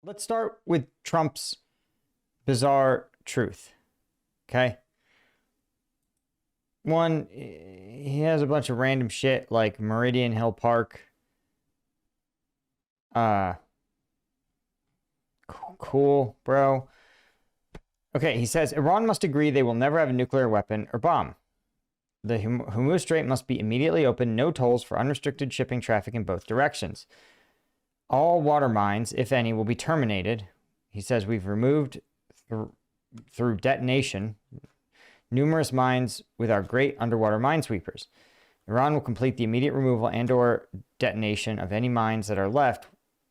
Let's start with Trump's bizarre truth. Okay. One, he has a bunch of random shit like Meridian Hill Park. Cool, bro. Okay, he says Iran must agree they will never have a nuclear weapon or bomb. The Hormuz Strait must be immediately opened, no tolls for unrestricted shipping traffic in both directions. All water mines, if any, will be terminated. He says we've removed through detonation numerous mines with our great underwater minesweepers. Iran will complete the immediate removal and/or detonation of any mines that are left,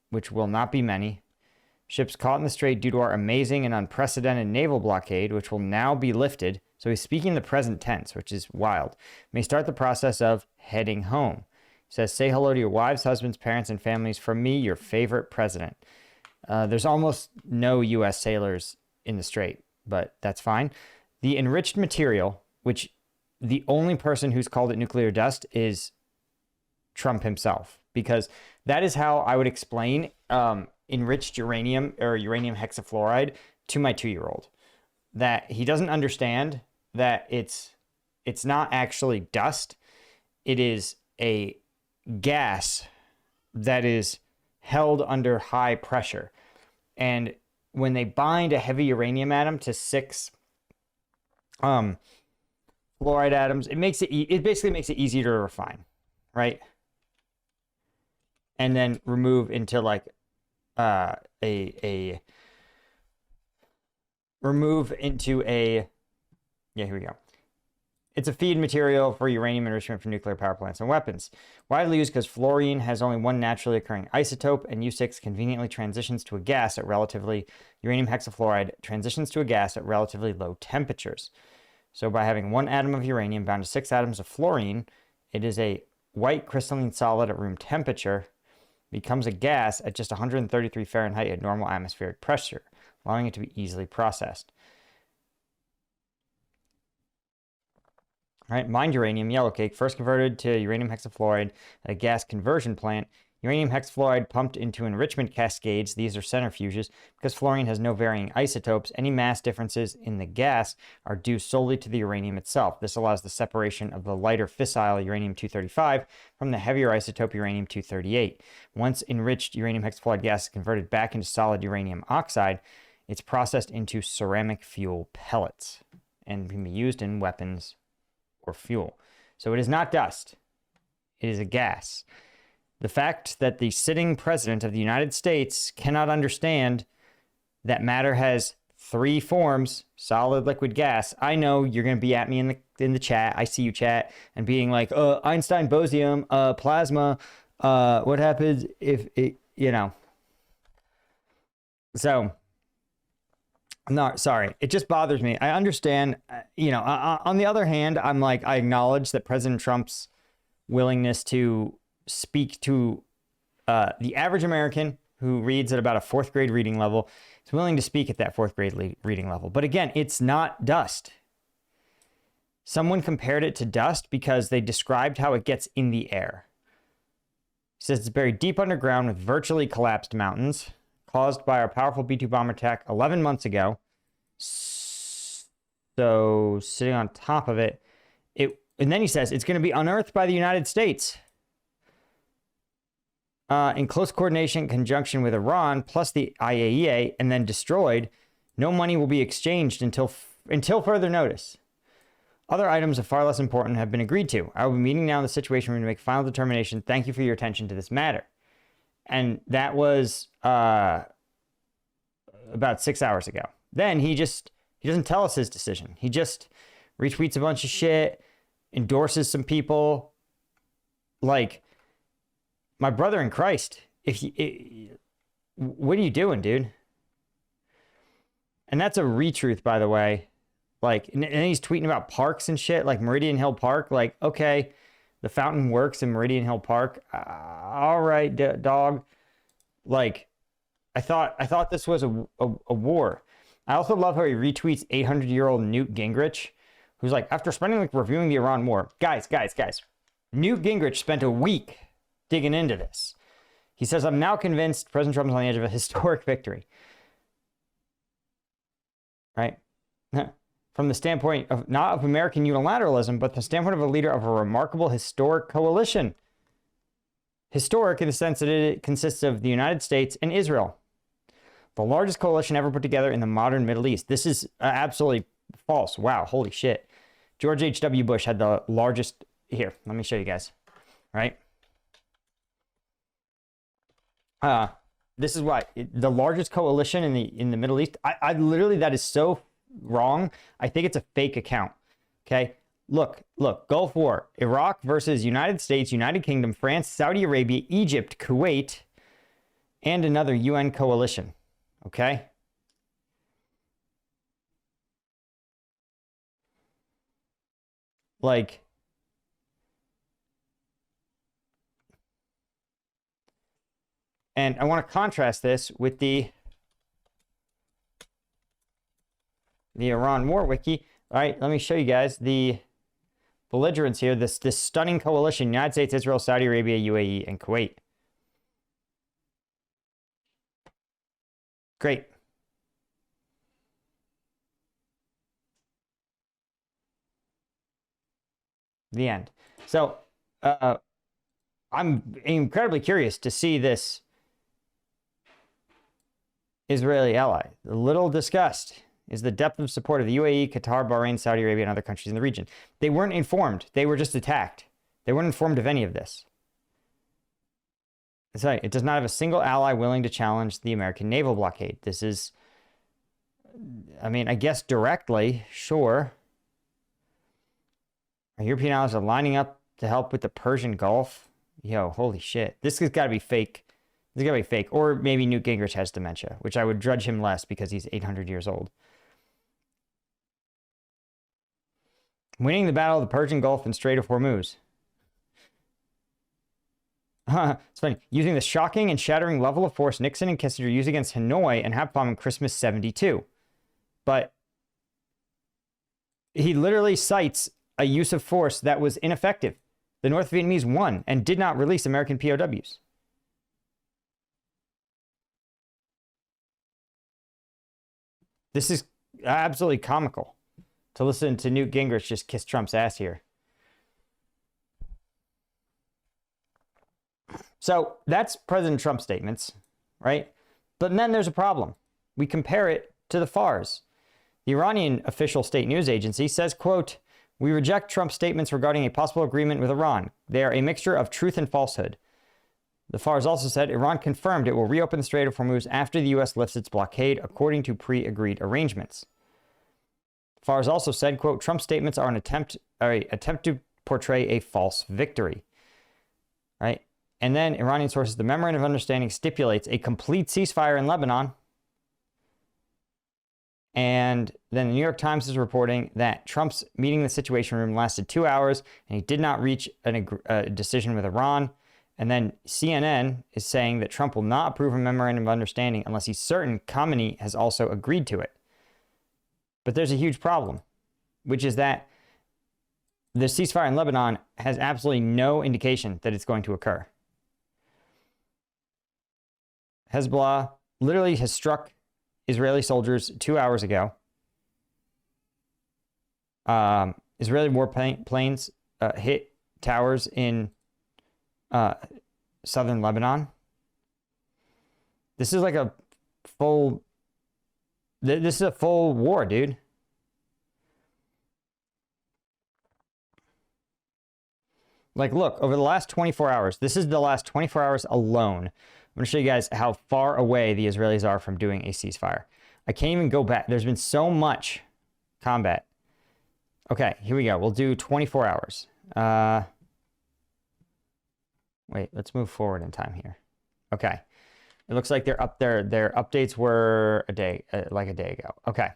which will not be many. Ships caught in the strait due to our amazing and unprecedented naval blockade, which will now be lifted. So he's speaking in the present tense, which is wild. May start the process of heading home. He says, say hello to your wives, husbands, parents, and families from me, your favorite president. There's almost no U.S. sailors in the strait, but that's fine. The enriched material, which the only person who's called it nuclear dust is Trump himself, because that is how I would explain enriched uranium or uranium hexafluoride to my 2-year-old. That he doesn't understand that it's not actually dust. It is a gas that is held under high pressure. And when they bind a heavy uranium atom to 6 fluoride atoms, it basically makes it easier to refine, right? And then remove into like here we go. It's a feed material for uranium enrichment for nuclear power plants and weapons. Widely used because fluorine has only one naturally occurring isotope, and U6 conveniently transitions to a gas at uranium hexafluoride transitions to a gas at relatively low temperatures. So by having 1 atom of uranium bound to 6 atoms of fluorine, it is a white crystalline solid at room temperature, becomes a gas at just 133 Fahrenheit at normal atmospheric pressure, allowing it to be easily processed. All right, mined uranium, yellowcake, first converted to uranium hexafluoride at a gas conversion plant. Uranium hexafluoride pumped into enrichment cascades. These are centrifuges. Because fluorine has no varying isotopes, any mass differences in the gas are due solely to the uranium itself. This allows the separation of the lighter fissile uranium-235 from the heavier isotope uranium-238. Once enriched uranium hexafluoride gas is converted back into solid uranium oxide, it's processed into ceramic fuel pellets and can be used in weapons or fuel. So it is not dust. It is a gas. The fact that the sitting president of the United States cannot understand that matter has 3 forms, solid, liquid, gas. I know you're going to be at me in the chat. I see you chat and being like, Einstein, Bosium, plasma, what happens if it, So no, sorry. It just bothers me. I understand, on the other hand, I'm like, I acknowledge that President Trump's willingness to speak to the average American who reads at about a 4th grade reading level is willing to speak at that 4th grade reading level. But again, it's not dust. Someone compared it to dust because they described how it gets in the air. He says it's buried deep underground with virtually collapsed mountains, caused by our powerful B-2 bomber attack 11 months ago. So sitting on top of it, and then he says it's going to be unearthed by the United States in close coordination, conjunction with Iran, plus the IAEA, and then destroyed. No money will be exchanged until further notice. Other items of far less importance have been agreed to. I will be meeting now in the situation room to make final determination. Thank you for your attention to this matter. And that was about 6 hours ago. Then he doesn't tell us his decision. He just retweets a bunch of shit, endorses some people. Like, my brother in Christ, what are you doing, dude? And that's a retruth, by the way. Like, and he's tweeting about parks and shit, like Meridian Hill Park. Like, okay, the fountain works in Meridian Hill Park. All right, dog. Like, I thought this was a war. I also love how he retweets 800-year-old Newt Gingrich, who's like, after spending like reviewing the Iran war, guys, Newt Gingrich spent a week digging into this. He says, I'm now convinced President Trump is on the edge of a historic victory. Right? From the standpoint of not of American unilateralism, but the standpoint of a leader of a remarkable historic coalition. Historic in the sense that it consists of the United States and Israel. The largest coalition ever put together in the modern Middle East. This is absolutely false. Wow, holy shit. George H.W. Bush had the largest... Here, let me show you guys. Right? This is what the largest coalition in the Middle East. I literally, that is so wrong. I think it's a fake account. Okay, look, Gulf War, Iraq versus United States, United Kingdom, France, Saudi Arabia, Egypt, Kuwait, and another UN coalition. Okay. Like, and I want to contrast this with the Iran War Wiki. All right, let me show you guys the belligerents here. This stunning coalition: United States, Israel, Saudi Arabia, UAE, and Kuwait. Great. The end. So, I'm incredibly curious to see this Israeli ally. A little discussed is the depth of support of the UAE, Qatar, Bahrain, Saudi Arabia, and other countries in the region. They weren't informed. They were just attacked. They weren't informed of any of this. That's right. It does not have a single ally willing to challenge the American naval blockade. This is, I mean, I guess directly, sure. Our European allies are lining up to help with the Persian Gulf. Yo, holy shit. This has got to be fake. This has got to be fake. Or maybe Newt Gingrich has dementia, which I would drudge him less because he's 800 years old. Winning the Battle of the Persian Gulf and Strait of Hormuz. It's funny. Using the shocking and shattering level of force Nixon and Kissinger used against Hanoi and Hapam in Christmas 72. But he literally cites a use of force that was ineffective. The North Vietnamese won and did not release American POWs. This is absolutely comical to listen to Newt Gingrich just kiss Trump's ass here. So that's President Trump's statements, right? But then there's a problem. We compare it to the FARS. The Iranian official state news agency says, quote, "We reject Trump's statements regarding a possible agreement with Iran. They are a mixture of truth and falsehood." The FARS also said Iran confirmed it will reopen the Strait of Hormuz after the U.S. lifts its blockade according to pre-agreed arrangements. FARS also said, quote, "Trump's statements are an attempt to portray a false victory." Right? And then Iranian sources, the Memorandum of Understanding stipulates a complete ceasefire in Lebanon. And then the New York Times is reporting that Trump's meeting in the Situation Room lasted 2 hours and he did not reach a decision with Iran. And then CNN is saying that Trump will not approve a Memorandum of Understanding unless he's certain Khamenei has also agreed to it. But there's a huge problem, which is that the ceasefire in Lebanon has absolutely no indication that it's going to occur. Hezbollah literally has struck Israeli soldiers 2 hours ago. Israeli warplanes hit towers in southern Lebanon. This is like a full... This is a full war, dude. Like, look, over the last 24 hours, this is the last 24 hours alone. I'm going to show you guys how far away the Israelis are from doing a ceasefire. I can't even go back. There's been so much combat. Okay, here we go. We'll do 24 hours. Wait, let's move forward in time here. Okay. It looks like they're up there. Their updates were like a day ago. Okay.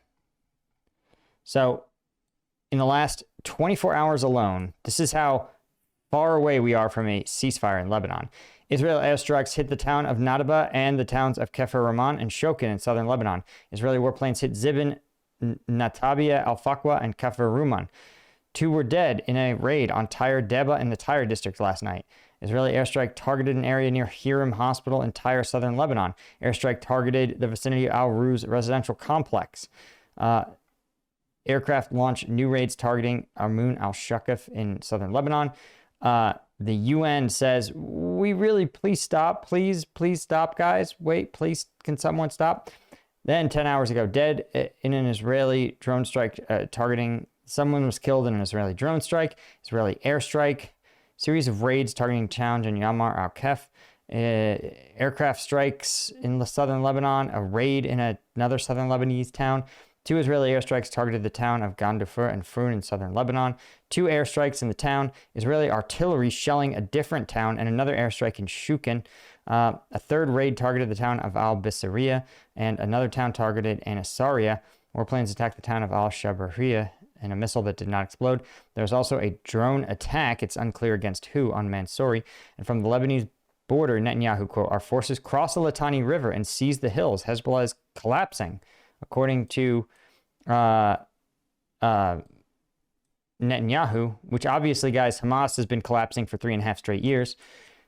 So in the last 24 hours alone, this is how far away we are from a ceasefire in Lebanon. Israeli airstrikes hit the town of Nadaba and the towns of Kefir Rahman and Shokin in southern Lebanon. Israeli warplanes hit Zibin, Natabia, Al-Faqwa, and Kefir Rahman. 2 were dead in a raid on Tyre Deba in the Tyre district last night. Israeli airstrike targeted an area near Hiram Hospital, entire southern Lebanon. Airstrike targeted the vicinity of Al Ruz residential complex. Aircraft launched new raids targeting Armun al-Shakif in southern Lebanon. The UN says, we really, please stop. Please stop, guys. Wait, please, can someone stop? Then 10 hours ago, dead in an Israeli drone strike targeting, someone was killed in an Israeli drone strike, Israeli airstrike, series of raids targeting towns in Yamar al-Kef, aircraft strikes in the southern Lebanon, a raid in another southern Lebanese town. 2 Israeli airstrikes targeted the town of Gandafur and Frun in southern Lebanon. 2 airstrikes in the town. Israeli artillery shelling a different town, and another airstrike in Shukin. A 3rd raid targeted the town of Al-Bisariya, and another town targeted Anasaria. Warplanes attacked the town of Al-Shabariyah and a missile that did not explode. There was also a drone attack, it's unclear against who, on Mansouri. And from the Lebanese border, Netanyahu, quote, our forces cross the Litani River and seize the hills. Hezbollah is collapsing. According to Netanyahu, which obviously, guys, Hamas has been collapsing for 3.5 straight years.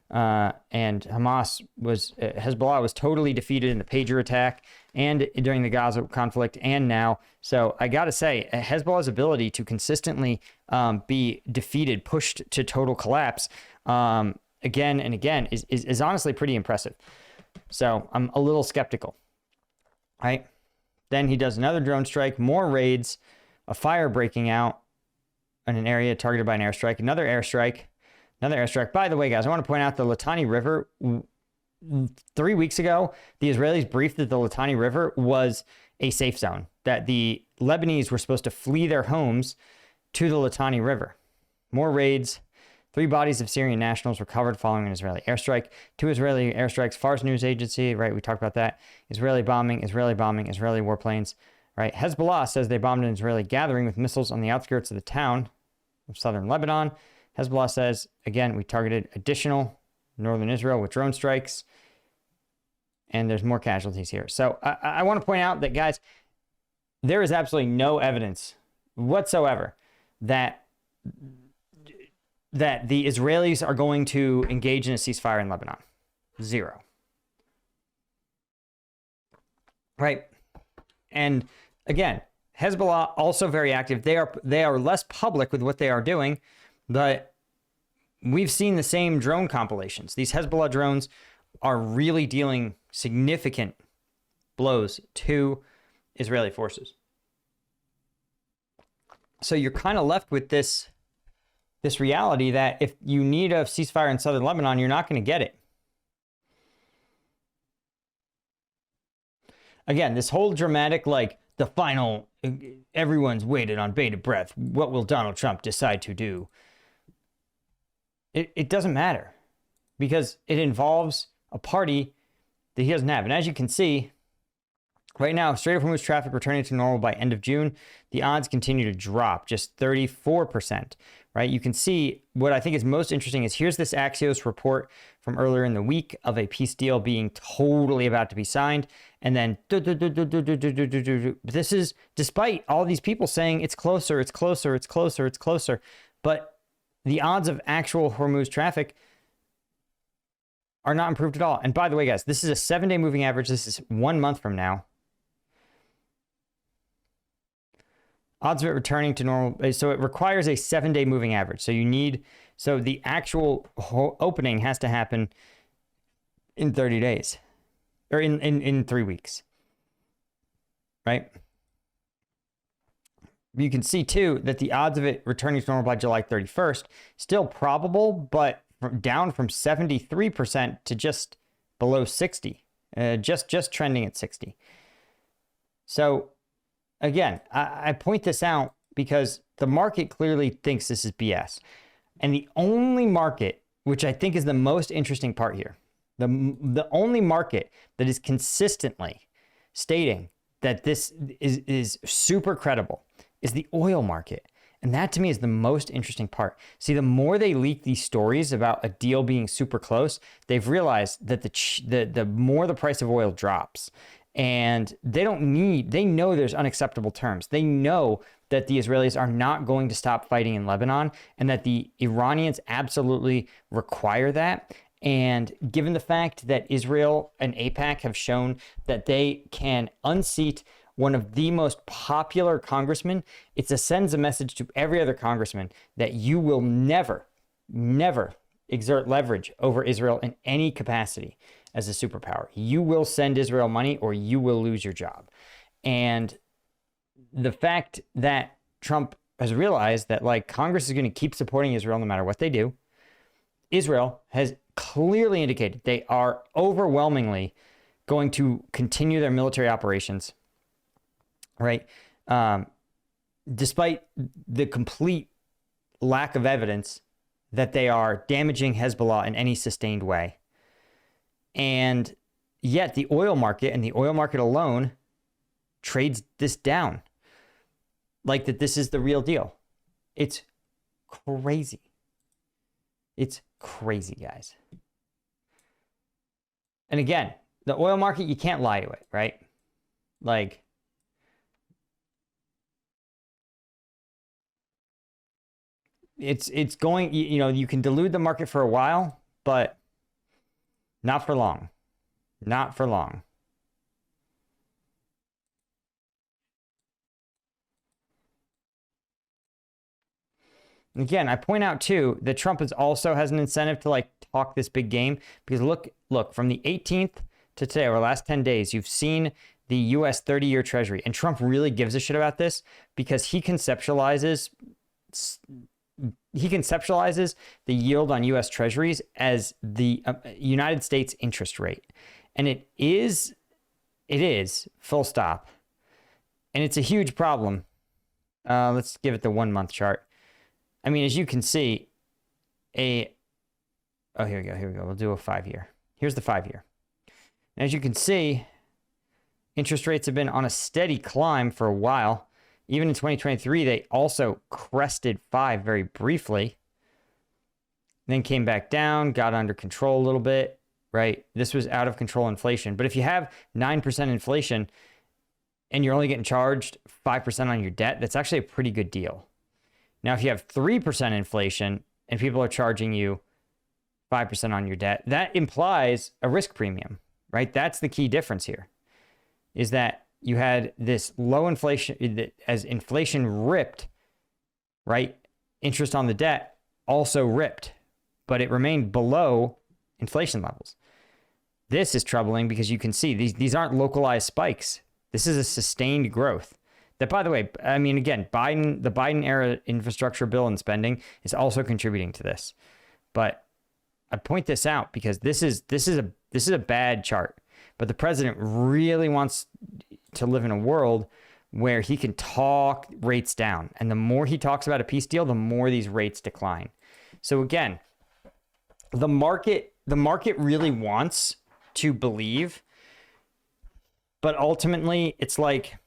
And Hezbollah was totally defeated in the pager attack and during the Gaza conflict and now. So I got to say, Hezbollah's ability to consistently be defeated, pushed to total collapse again and again is honestly pretty impressive. So I'm a little skeptical, right? Then he does another drone strike, more raids, a fire breaking out in an area targeted by an airstrike, another airstrike. By the way, guys, I want to point out the Litani River. 3 weeks ago, the Israelis briefed that the Litani River was a safe zone, that the Lebanese were supposed to flee their homes to the Litani River. More raids. 3 bodies of Syrian nationals recovered following an Israeli airstrike. 2 Israeli airstrikes. Fars news agency, right? We talked about that. Israeli bombing, Israeli warplanes, right? Hezbollah says they bombed an Israeli gathering with missiles on the outskirts of the town of southern Lebanon. Hezbollah says, again, we targeted additional northern Israel with drone strikes. And there's more casualties here. So I want to point out that, guys, there is absolutely no evidence whatsoever that the Israelis are going to engage in a ceasefire in Lebanon. 0. Right? And again, Hezbollah also very active. They are less public with what they are doing, but we've seen the same drone compilations. These Hezbollah drones are really dealing significant blows to Israeli forces. So you're kind of left with this reality that if you need a ceasefire in southern Lebanon, you're not going to get it. Again, this whole dramatic, like, the final, everyone's waited on bated breath. What will Donald Trump decide to do? It doesn't matter, because it involves a party that he doesn't have. And as you can see, right now, Strait of Hormuz traffic returning to normal by end of June, the odds continue to drop, just 34%, right? You can see what I think is most interesting is here's this Axios report from earlier in the week of a peace deal being totally about to be signed. And then this is despite all these people saying it's closer. But the odds of actual Hormuz traffic are not improved at all. And by the way, guys, this is a 7-day moving average. This is 1 month from now. Odds of it returning to normal. So it requires a 7-day moving average. So the actual opening has to happen in 30 days or in 3 weeks. Right? You can see too that the odds of it returning to normal by July 31st, still probable, but down from 73% to just below 60, just trending at 60. So again, I point this out because the market clearly thinks this is BS. And the only market, which I think is the most interesting part here, the only market that is consistently stating that this is super credible is the oil market. And that to me is the most interesting part. See, the more they leak these stories about a deal being super close, they've realized that the more the price of oil drops. And they know there's unacceptable terms. They know that the Israelis are not going to stop fighting in Lebanon and that the Iranians absolutely require that. And given the fact that Israel and AIPAC have shown that they can unseat one of the most popular congressmen, it sends a message to every other congressman that you will never, never exert leverage over Israel in any capacity as a superpower. You will send Israel money or you will lose your job. And the fact that Trump has realized that like Congress is going to keep supporting Israel no matter what they do, Israel has clearly indicated they are overwhelmingly going to continue their military operations, right? Despite the complete lack of evidence that they are damaging Hezbollah in any sustained way. And yet the oil market and the oil market alone trades this down like that this is the real deal. It's crazy. It's crazy, guys. And again, the oil market, you can't lie to it, right? Like, it's going, you know, you can delude the market for a while, but not for long. Not for long. Again, I point out too that Trump also has an incentive to like talk this big game because look, from the 18th to today, over the last 10 days, you've seen the US 30-year Treasury, and Trump really gives a shit about this because he conceptualizes the yield on US Treasuries as the United States interest rate, and it is full stop, and it's a huge problem. Let's give it the 1 month chart. I mean, as you can see, here we go. We'll do a 5-year. Here's the 5-year. And as you can see, interest rates have been on a steady climb for a while. Even in 2023, they also crested 5 very briefly, then came back down, got under control a little bit, right? This was out of control inflation. But if you have 9% inflation and you're only getting charged 5% on your debt, that's actually a pretty good deal. Now, if you have 3% inflation and people are charging you 5% on your debt, that implies a risk premium, right? That's the key difference here, is that you had this low inflation, as inflation ripped, right? Interest on the debt also ripped, but it remained below inflation levels. This is troubling because you can see these aren't localized spikes. This is a sustained growth. That, by the way, I mean, again, the Biden era infrastructure bill and spending is also contributing to this. But I point this out because this is a bad chart. But the president really wants to live in a world where he can talk rates down. And the more he talks about a peace deal, the more these rates decline. So again, the market really wants to believe, but ultimately it's like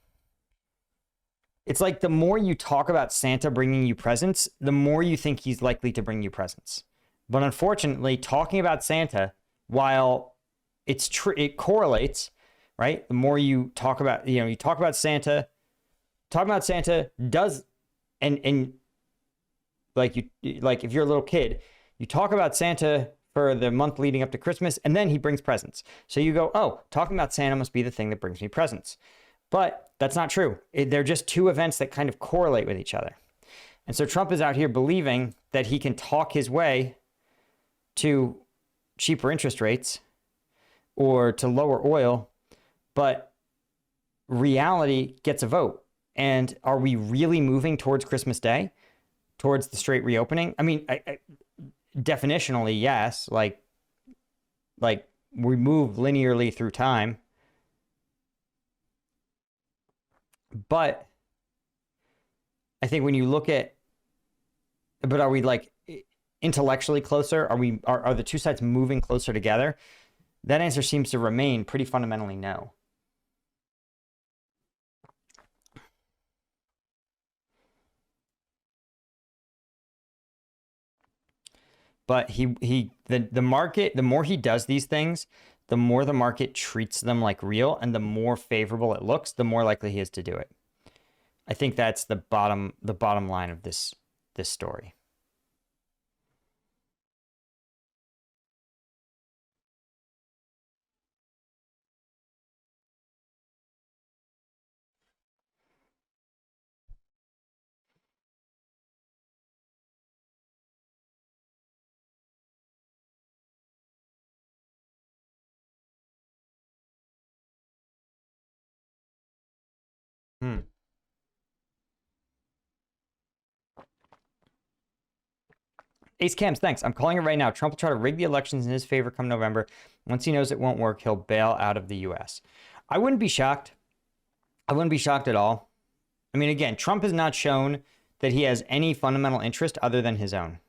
the more you talk about Santa bringing you presents, the more you think he's likely to bring you presents. But unfortunately, talking about Santa, while it's true, it correlates, right? The more you talk about, you talk about Santa does, and like if you're a little kid, you talk about Santa for the month leading up to Christmas, and then he brings presents. So you go, oh, talking about Santa must be the thing that brings me presents. But that's not true. They're just two events that kind of correlate with each other. And so Trump is out here believing that he can talk his way to cheaper interest rates or to lower oil, but reality gets a vote. And are we really moving towards Christmas Day, towards the straight reopening? I mean, definitionally, yes. Like we move linearly through time. But I think when you look at, but are we like intellectually closer? Are the two sides moving closer together? That answer seems to remain pretty fundamentally no. But the market, the more he does these things, the more the market treats them like real, and the more favorable it looks, the more likely he is to do it. I think that's the bottom line of this story. Ace Cams, thanks. I'm calling it right now. Trump will try to rig the elections in his favor come November. Once he knows it won't work, he'll bail out of the U.S. I wouldn't be shocked. I wouldn't be shocked at all. I mean, again, Trump has not shown that he has any fundamental interest other than his own.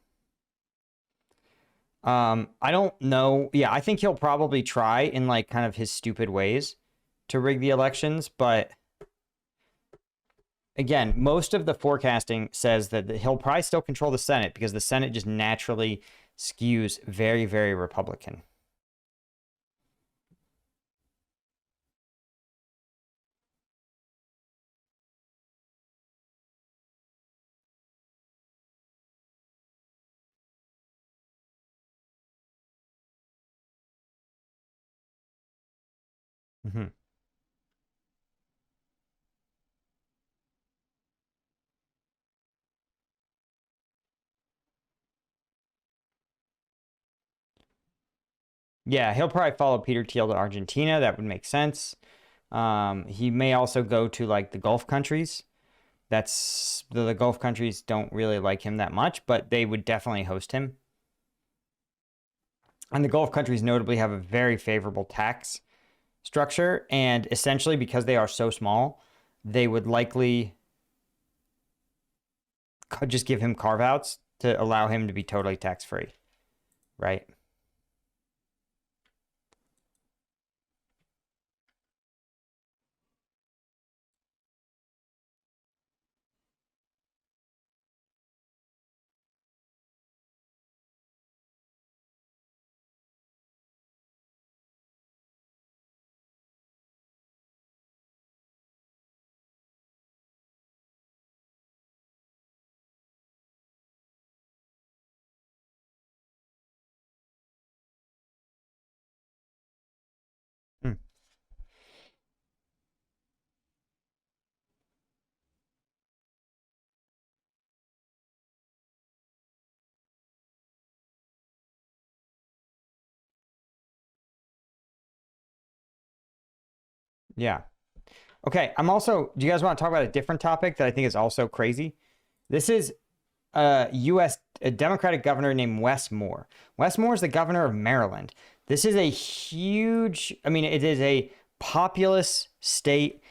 I don't know. Yeah, I think he'll probably try in like kind of his stupid ways to rig the elections, but again, most of the forecasting says that he'll probably still control the Senate because the Senate just naturally skews very, very Republican. Mm-hmm. Yeah, he'll probably follow Peter Thiel to Argentina. That would make sense. He may also go to like the Gulf countries. The Gulf countries don't really like him that much, but they would definitely host him. And the Gulf countries notably have a very favorable tax structure, and essentially because they are so small, they would likely just give him carve-outs to allow him to be totally tax-free, right? Hmm. Yeah. Okay, do you guys want to talk about a different topic that I think is also crazy? This is a Democratic governor named Wes Moore. Wes Moore is the governor of Maryland. This is a huge, I mean, it is a populous state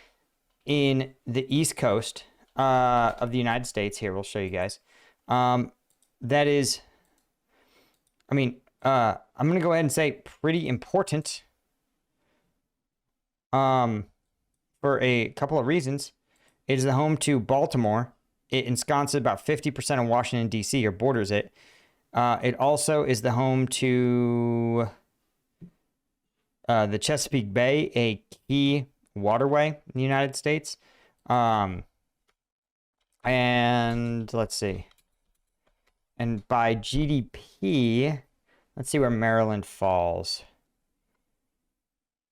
in the East Coast of the United States. Here, we'll show you guys. That is, I mean, I'm going to go ahead and say pretty important for a couple of reasons. It is the home to Baltimore. It ensconces about 50% of Washington, D.C., or borders it. It also is the home to the Chesapeake Bay, a key waterway in the United States. And let's see. And by GDP, let's see where Maryland falls.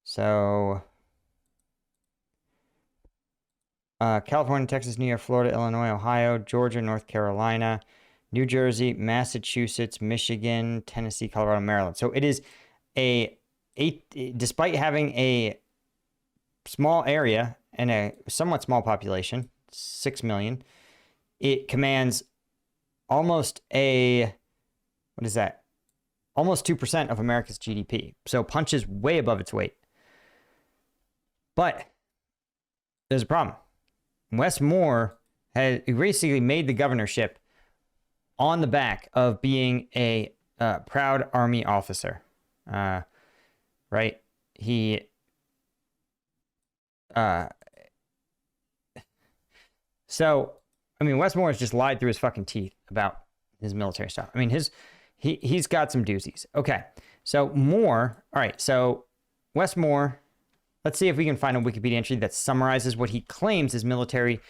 So California, Texas, New York, Florida, Illinois, Ohio, Georgia, North Carolina, New Jersey, Massachusetts, Michigan, Tennessee, Colorado, Maryland. So it is despite having a small area and a somewhat small population, 6 million, it commands almost almost 2% of America's GDP. So punches way above its weight. But there's a problem. Wes Moore had basically made the governorship on the back of being a proud Army officer, right? So, I mean, Wes Moore has just lied through his fucking teeth about his military stuff. I mean, he's got some doozies. Okay, so Moore, all right, so Wes Moore, let's see if we can find a Wikipedia entry that summarizes what he claims his military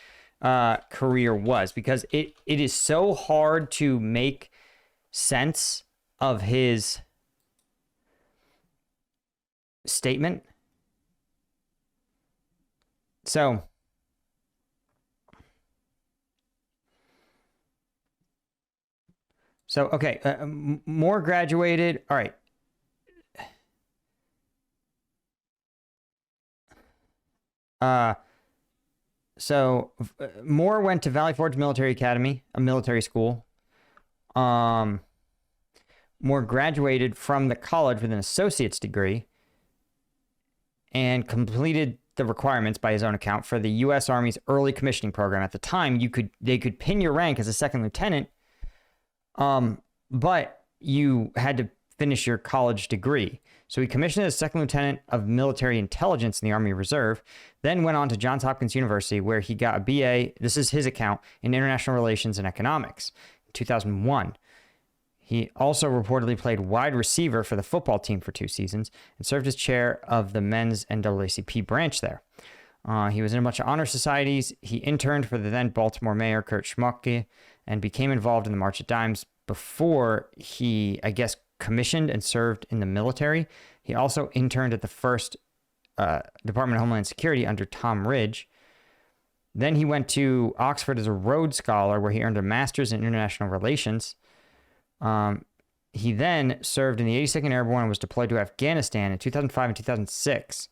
career was, because it is so hard to make sense of his statement. So okay, Moore graduated. All right. So Moore went to Valley Forge Military Academy, a military school. Moore graduated from the college with an associate's degree and completed the requirements by his own account for the U.S. Army's early commissioning program. At the time, they could pin your rank as a second lieutenant, but you had to finish your college degree. So he commissioned as second lieutenant of military intelligence in the Army Reserve, then went on to Johns Hopkins University, where he got a BA, this is his account, in international relations and economics in 2001. He also reportedly played wide receiver for the football team for 2 seasons and served as chair of the men's NAACP branch there. He was in a bunch of honor societies. He interned for the then Baltimore mayor, Kurt Schmucke, and became involved in the March of Dimes before he, I guess, commissioned and served in the military. He also interned at the first Department of Homeland Security under Tom Ridge. Then he went to Oxford as a Rhodes Scholar, where he earned a master's in international relations. He then served in the 82nd Airborne and was deployed to Afghanistan in 2005 and 2006,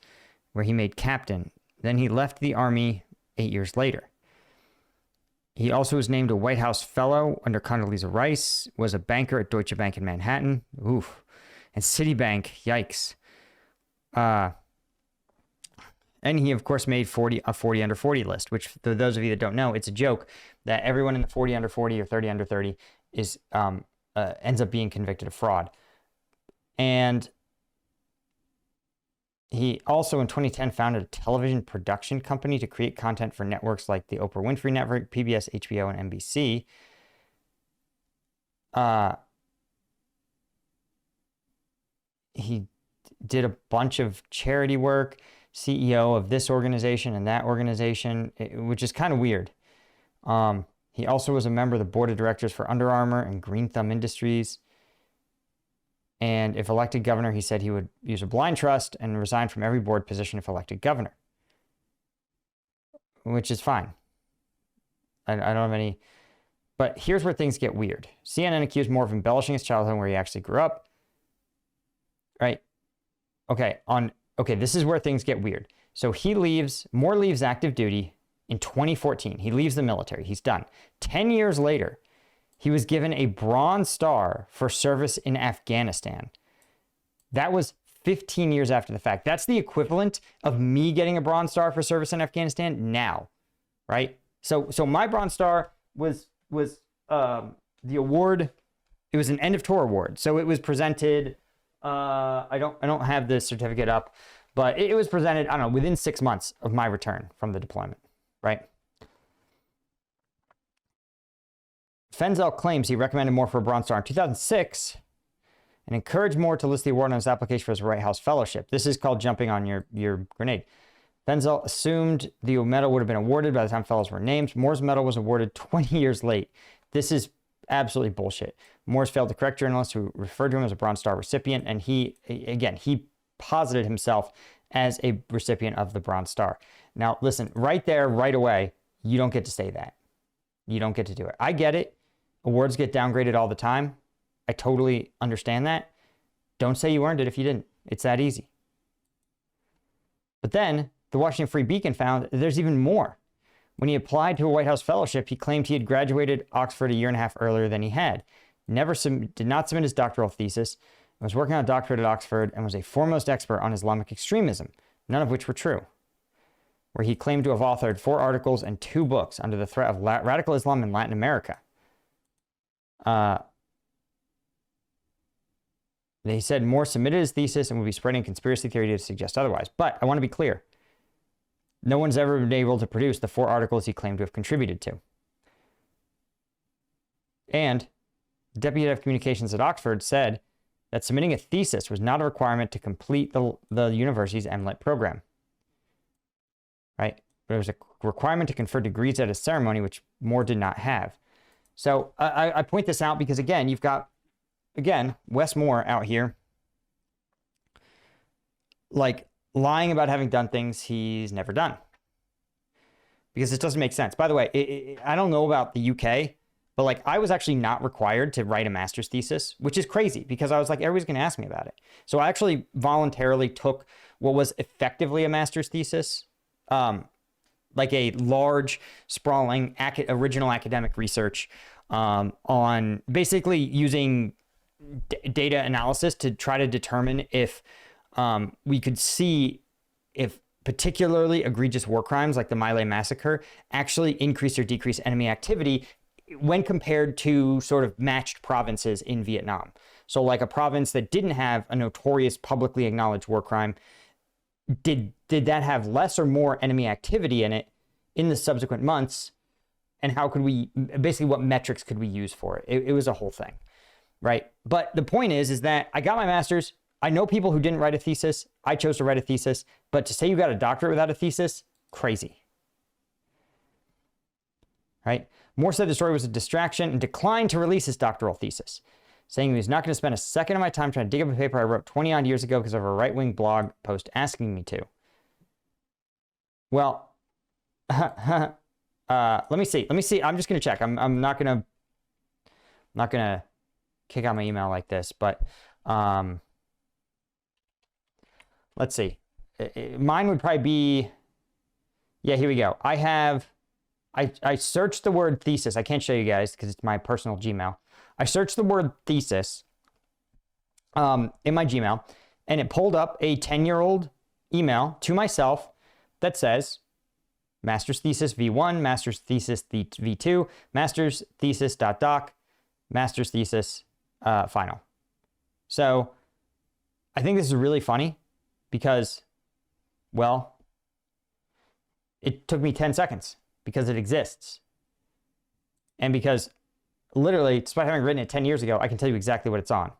where he made captain. Then he left the Army 8 years later. He also was named a White House Fellow under Condoleezza Rice, was a banker at Deutsche Bank in Manhattan, oof, and Citibank, yikes. And he, of course, made a 40 under 40 list, which, for those of you that don't know, it's a joke that everyone in the 40 under 40 or 30 under 30 is ends up being convicted of fraud. And he also, in 2010, founded a television production company to create content for networks like the Oprah Winfrey Network, PBS, HBO, and NBC. He did a bunch of charity work, CEO of this organization and that organization, which is kind of weird. He also was a member of the board of directors for Under Armour and Green Thumb Industries. And if elected governor, he said he would use a blind trust and resign from every board position if elected governor, which is fine. I don't have any, but here's where things get weird. CNN accused Moore of embellishing his childhood where he actually grew up. Right? Okay, this is where things get weird. So Moore leaves active duty in 2014. He leaves the military. He's done. 10 years later, he was given a Bronze Star for service in Afghanistan. That was 15 years after the fact. That's the equivalent of me getting a Bronze Star for service in Afghanistan now, right? So my Bronze Star was the award. It was an end of tour award. So it was presented. I don't have the certificate up, but it was presented, I don't know, within 6 months of my return from the deployment, right? Fenzel claims he recommended Moore for a Bronze Star in 2006 and encouraged Moore to list the award on his application for his White House Fellowship. This is called jumping on your grenade. Fenzel assumed the medal would have been awarded by the time fellows were named. Moore's medal was awarded 20 years late. This is absolutely bullshit. Moore's failed to correct journalists who referred to him as a Bronze Star recipient, and he posited himself as a recipient of the Bronze Star. Now, listen, right there, right away, you don't get to say that. You don't get to do it. I get it. Awards get downgraded all the time. I totally understand that. Don't say you earned it if you didn't. It's that easy. But then the Washington Free Beacon found there's even more. When he applied to a White House fellowship, he claimed he had graduated Oxford a year and a half earlier than he had. Did not submit his doctoral thesis, was working on a doctorate at Oxford, and was a foremost expert on Islamic extremism, none of which were true. Where he claimed to have authored 4 articles and 2 books under the threat of radical Islam in Latin America. They said Moore submitted his thesis and would be spreading conspiracy theory to suggest otherwise. But I want to be clear. No one's ever been able to produce the 4 articles he claimed to have contributed to. And the Deputy Head of Communications at Oxford said that submitting a thesis was not a requirement to complete the university's MLIT program. Right? there was a requirement to confer degrees at a ceremony, which more did not have. So I point this out because, again, you've got, again, Wes Moore out here, like, lying about having done things he's never done. Because it doesn't make sense. By the way, I don't know about the UK, but, like, I was actually not required to write a master's thesis, which is crazy because I was like, everybody's going to ask me about it. So I actually voluntarily took what was effectively a master's thesis, like a large, sprawling, original academic research on basically using data analysis to try to determine if we could see if particularly egregious war crimes like the My Lai massacre actually increase or decrease enemy activity when compared to sort of matched provinces in Vietnam. So like a province that didn't have a notorious publicly acknowledged war crime, did that have less or more enemy activity in it in the subsequent months? And how could we, basically what metrics could we use for it? It was a whole thing, right? But the point is that I got my master's. I know people who didn't write a thesis. I chose to write a thesis, but to say you got a doctorate without a thesis, crazy. Right? Moore said the story was a distraction and declined to release his doctoral thesis, saying he was not going to spend a second of my time trying to dig up a paper I wrote 20 odd years ago because of a right-wing blog post asking me to. Well, let me see. I'm just going to check. I'm not going to kick out my email like this, but let's see. Mine would probably be, yeah, here we go. I searched the word thesis. I can't show you guys because it's my personal Gmail. I searched the word thesis in my Gmail, and it pulled up a 10-year-old email to myself that says master's thesis V1, master's thesis V2, master's thesis .doc, master's thesis final. So I think this is really funny because, well, it took me 10 seconds because it exists. And because literally, despite having written it 10 years ago, I can tell you exactly what it's on.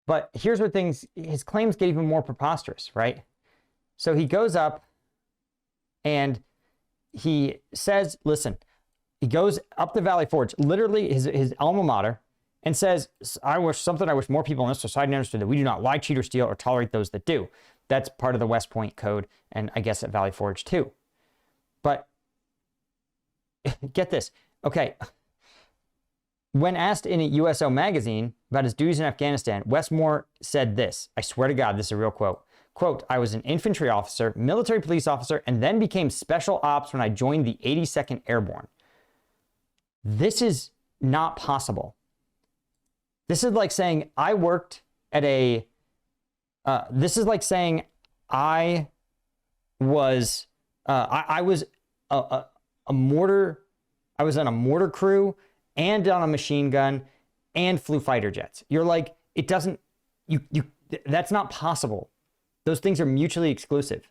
But here's what his claims get even more preposterous, right? So he goes up and he says, listen, he goes up the Valley Forge, literally his alma mater, and says, I wish more people in this society understood that we do not lie, cheat, or steal, or tolerate those that do. That's part of the West Point Code, and I guess at Valley Forge too. But get this. Okay. When asked in a USO magazine about his duties in Afghanistan, Wes Moore said this. I swear to God, this is a real quote. Quote, I was an infantry officer, military police officer, and then became special ops when I joined the 82nd Airborne. This is not possible. This is like saying I worked at a, this is like saying I was a mortar, I was on a mortar crew and on a machine gun and flew fighter jets. You're like, it doesn't, that's not possible. Those things are mutually exclusive.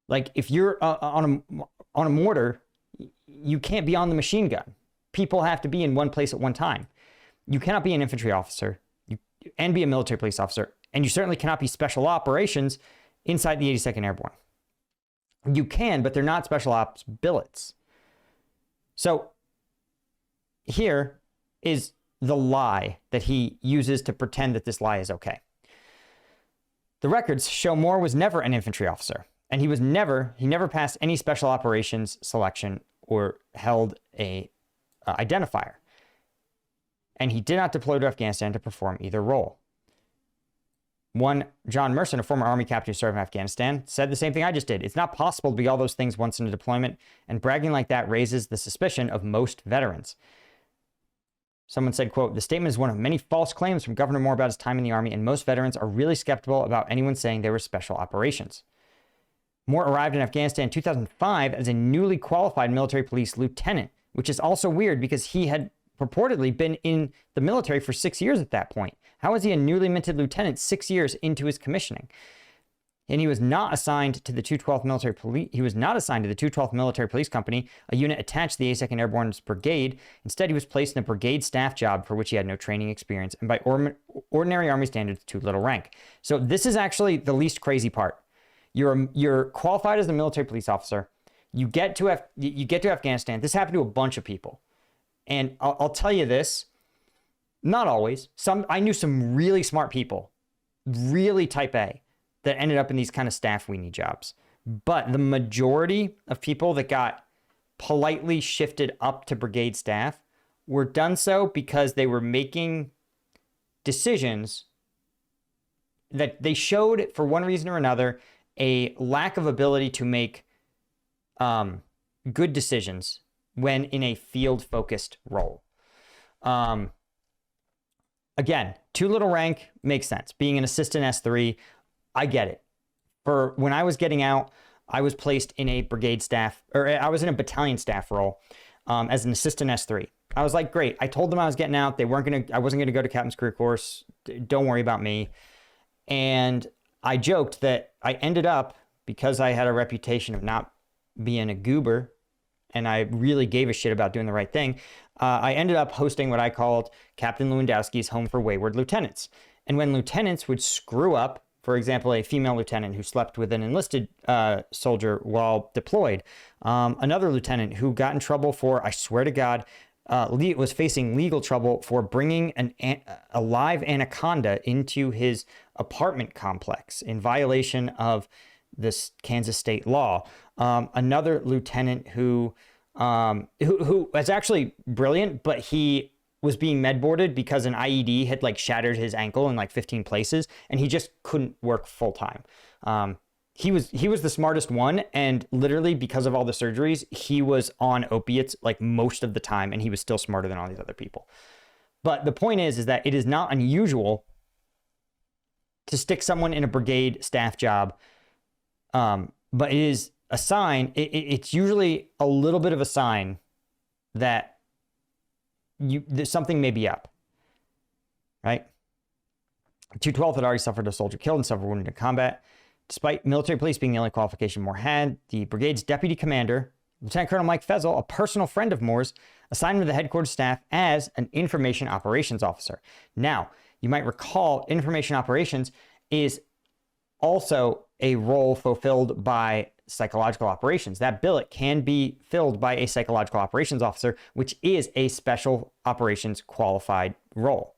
Like if you're on a mortar, you can't be on the machine gun. People have to be in one place at one time. You cannot be an infantry officer and be a military police officer. And you certainly cannot be special operations inside the 82nd Airborne. You can, but they're not special ops billets. So here is the lie that he uses to pretend that this lie is okay. The records show Moore was never an infantry officer, and he never passed any special operations selection or held a identifier. And he did not deploy to Afghanistan to perform either role. One, John Merson, a former Army captain who served in Afghanistan, said the same thing I just did. It's not possible to be all those things once in a deployment, and bragging like that raises the suspicion of most veterans. Someone said, quote, the statement is one of many false claims from Governor Moore about his time in the Army, and most veterans are really skeptical about anyone saying they were special operations. Moore arrived in Afghanistan in 2005 as a newly qualified military police lieutenant, which is also weird because he had purportedly been in the military for 6 years at that point. How is he a newly minted lieutenant 6 years into his commissioning? And he was not assigned to the 212th Military Police. He was not assigned to the 212th Military Police Company, a unit attached to the 82nd Airborne Brigade. Instead, he was placed in a brigade staff job for which he had no training experience, and by ordinary Army standards, too little rank. So this is actually the least crazy part. You're qualified as a military police officer. You get to Afghanistan. This happened to a bunch of people, and I'll tell you this. Not always. I knew some really smart people, really type A, that ended up in these kind of staff weenie jobs. But the majority of people that got politely shifted up to brigade staff were done so because they were making decisions that they showed, for one reason or another, a lack of ability to make good decisions when in a field-focused role. Again, too little rank makes sense. Being an assistant S3, I get it. For when I was getting out, I was placed in a brigade staff, or I was in a battalion staff role as an assistant S3. I was like, great. I told them I was getting out. I wasn't going to go to captain's career course. Don't worry about me. And I joked that I ended up, because I had a reputation of not being a goober, and I really gave a shit about doing the right thing, I ended up hosting what I called Captain Lewandowski's Home for Wayward Lieutenants. And when lieutenants would screw up, for example, a female lieutenant who slept with an enlisted soldier while deployed, another lieutenant who got in trouble for, I swear to God, was facing legal trouble for bringing a live anaconda into his apartment complex in violation of this Kansas state law. Another lieutenant who was actually brilliant, but he was being med-boarded because an IED had like shattered his ankle in like 15 places, and he just couldn't work full time. He was the smartest one, and literally because of all the surgeries, he was on opiates like most of the time, and he was still smarter than all these other people. But the point is that it is not unusual to stick someone in a brigade staff job, but it is a sign. It's usually a little bit of a sign that something may be up, right? 212th had already suffered a soldier killed and several wounded in combat. Despite military police being the only qualification Moore had, the brigade's deputy commander, Lieutenant Colonel Mike Fezzell, a personal friend of Moore's, assigned him to the headquarters staff as an information operations officer. Now, you might recall information operations is also a role fulfilled by psychological operations. That billet can be filled by a psychological operations officer, which is a special operations qualified role.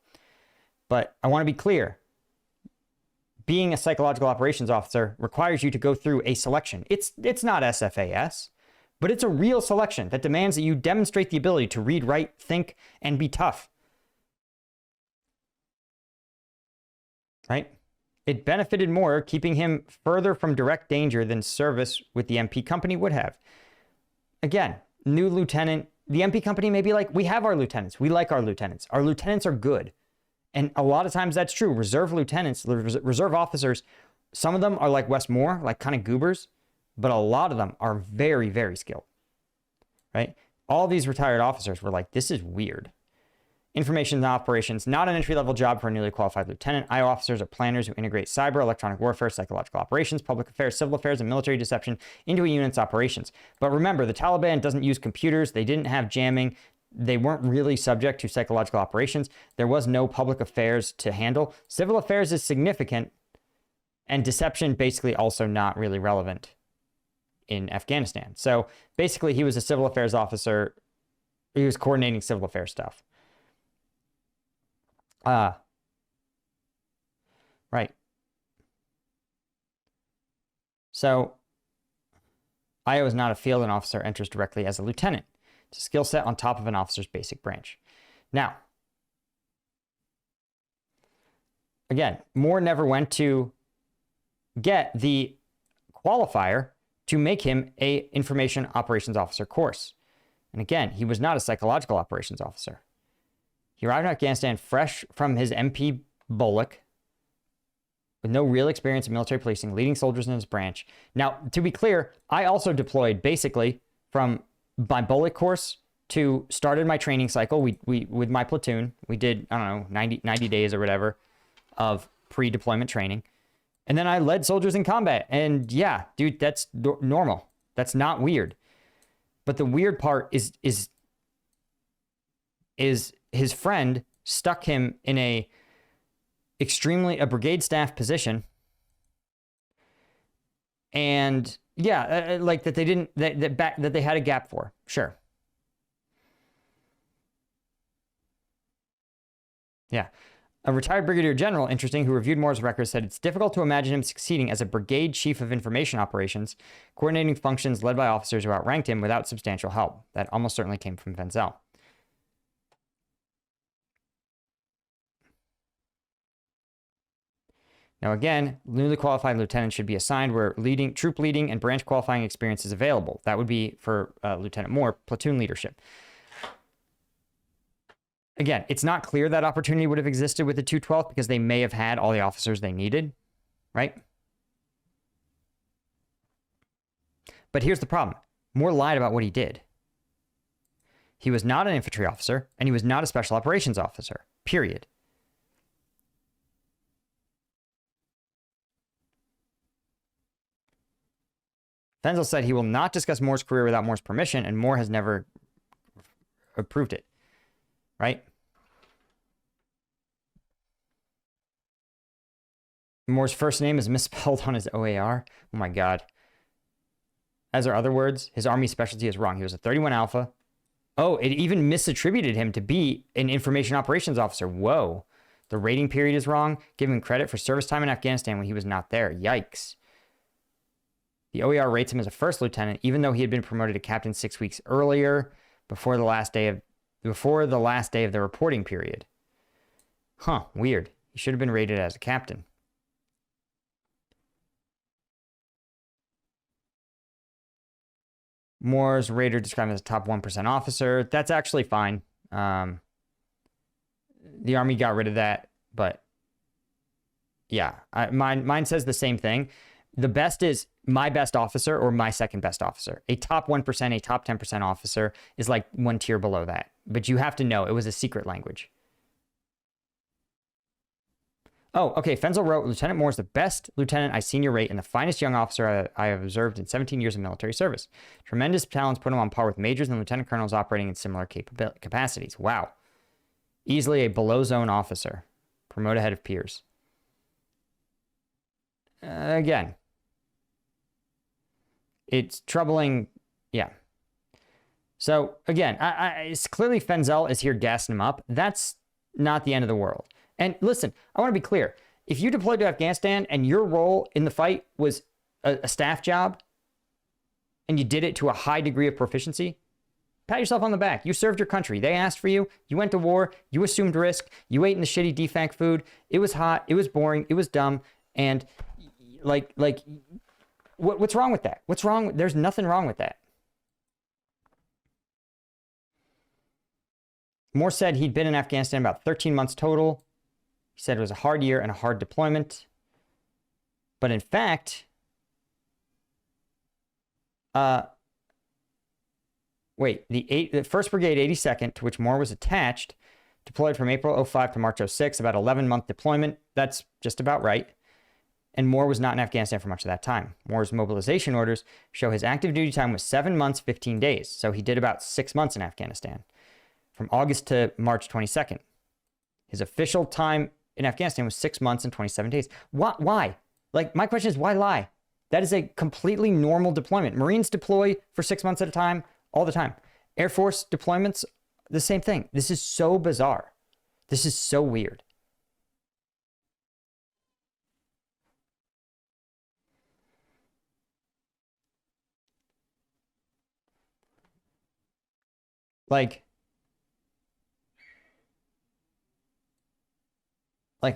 But I want to be clear. Being a psychological operations officer requires you to go through a selection. It's not SFAS, but it's a real selection that demands that you demonstrate the ability to read, write, think, and be tough. Right? It benefited Moore, keeping him further from direct danger than service with the MP company would have. Again, new lieutenant, the MP company may be like, we have our lieutenants. We like our lieutenants. Our lieutenants are good. And a lot of times that's true. Reserve lieutenants, reserve officers, some of them are like Wes Moore, like kind of goobers, but a lot of them are very, very skilled, right? All these retired officers were like, this is weird. Information operations, not an entry-level job for a newly qualified lieutenant. IO officers are planners who integrate cyber, electronic warfare, psychological operations, public affairs, civil affairs, and military deception into a unit's operations. But remember, the Taliban doesn't use computers. They didn't have jamming. They weren't really subject to psychological operations. There was no public affairs to handle. Civil affairs is significant, and deception basically also not really relevant in Afghanistan. So basically, he was a civil affairs officer. He was coordinating civil affairs stuff. Right. So, IO is not a field an officer enters directly as a lieutenant. It's a skill set on top of an officer's basic branch. Now, again, Moore never went to get the qualifier to make him a information operations officer course. And again, he was not a psychological operations officer. He arrived in Afghanistan fresh from his MP Bullock with no real experience in military policing, leading soldiers in his branch. Now, to be clear, I also deployed basically from my Bullock course to started my training cycle. We with my platoon, we did, I don't know, 90 days or whatever of pre-deployment training. And then I led soldiers in combat. And yeah, dude, that's normal. That's not weird. But the weird part is his friend stuck him in a brigade staff position. And yeah, like that they didn't, that they had a gap for. Sure. Yeah. A retired brigadier general, interesting, who reviewed Moore's records, said it's difficult to imagine him succeeding as a brigade chief of information operations, coordinating functions led by officers who outranked him without substantial help. That almost certainly came from Fenzel. Now, again, newly qualified lieutenants should be assigned where troop leading and branch qualifying experience is available. That would be for Lieutenant Moore, platoon leadership. Again, it's not clear that opportunity would have existed with the 212th because they may have had all the officers they needed, right? But here's the problem. Moore lied about what he did. He was not an infantry officer, and he was not a special operations officer, period. Fenzel said he will not discuss Moore's career without Moore's permission, and Moore has never approved it. Right? Moore's first name is misspelled on his OAR. Oh my God. As are other words, his Army specialty is wrong. He was a 31 Alpha. Oh, it even misattributed him to be an information operations officer. Whoa. The rating period is wrong. Give him credit for service time in Afghanistan when he was not there. Yikes. The OER rates him as a first lieutenant, even though he had been promoted to captain 6 weeks earlier, before the last day of the reporting period. Huh, weird. He should have been rated as a captain. Moore's rater described as a top 1% officer. That's actually fine. The Army got rid of that, but yeah, mine says the same thing. The best is my best officer or my second best officer. A top 1%, a top 10% officer is like one tier below that. But you have to know it was a secret language. Oh, okay. Fenzel wrote, Lieutenant Moore is the best lieutenant I senior rate and the finest young officer I have observed in 17 years of military service. Tremendous talents put him on par with majors and lieutenant colonels operating in similar capacities. Wow. Easily a below zone officer. Promote ahead of peers. Again, it's troubling. Yeah. So again, it's clearly Fenzel is here gassing him up. That's not the end of the world. And listen, I want to be clear. If you deployed to Afghanistan and your role in the fight was a staff job and you did it to a high degree of proficiency, pat yourself on the back. You served your country. They asked for you. You went to war. You assumed risk. You ate in the shitty defact food. It was hot. It was boring. It was dumb. And what's wrong with that? What's wrong? There's nothing wrong with that. Moore said he'd been in Afghanistan about 13 months total. He said it was a hard year and a hard deployment. But in fact, the 1st Brigade 82nd, to which Moore was attached, deployed from April 05 to March 06, about 11-month deployment. That's just about right. And Moore was not in Afghanistan for much of that time. Moore's mobilization orders show his active duty time was 7 months, 15 days. So he did about 6 months in Afghanistan, from August to March 22nd. His official time in Afghanistan was 6 months and 27 days. Why? Like, my question is, why lie? That is a completely normal deployment. Marines deploy for 6 months at a time, all the time. Air Force deployments, the same thing. This is so bizarre. This is so weird. Like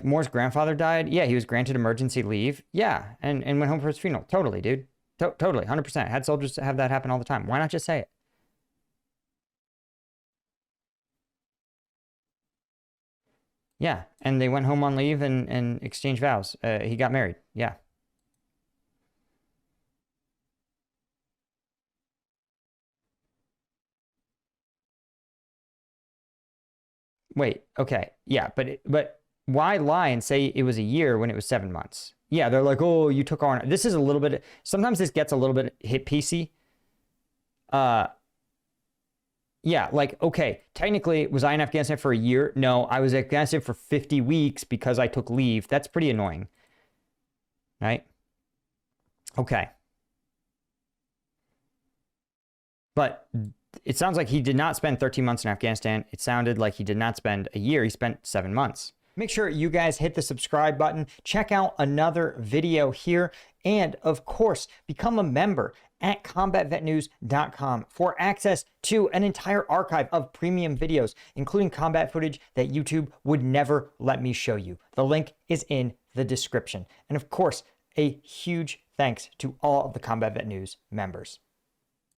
Moore's grandfather died. Yeah, he was granted emergency leave. Yeah, and went home for his funeral. Totally, dude. Totally, 100%. Had soldiers have that happen all the time. Why not just say it? Yeah, and they went home on leave and exchanged vows. He got married. Yeah. Wait, okay. Yeah, but why lie and say it was a year when it was 7 months? yeah, they're like, oh, you took on. This is a little bit. Sometimes this gets a little bit hit piecey. Yeah, like, okay, technically, was I in Afghanistan for a year? No, I was in Afghanistan for 50 weeks because I took leave. That's pretty annoying, right? Okay. But it sounds like he did not spend 13 months in Afghanistan. It sounded like he did not spend a year. He spent 7 months. Make sure you guys hit the subscribe button, check out another video here, and of course, become a member at combatvetnews.com for access to an entire archive of premium videos, including combat footage that YouTube would never let me show you. The link is in the description. And of course, a huge thanks to all of the Combat Vet News members.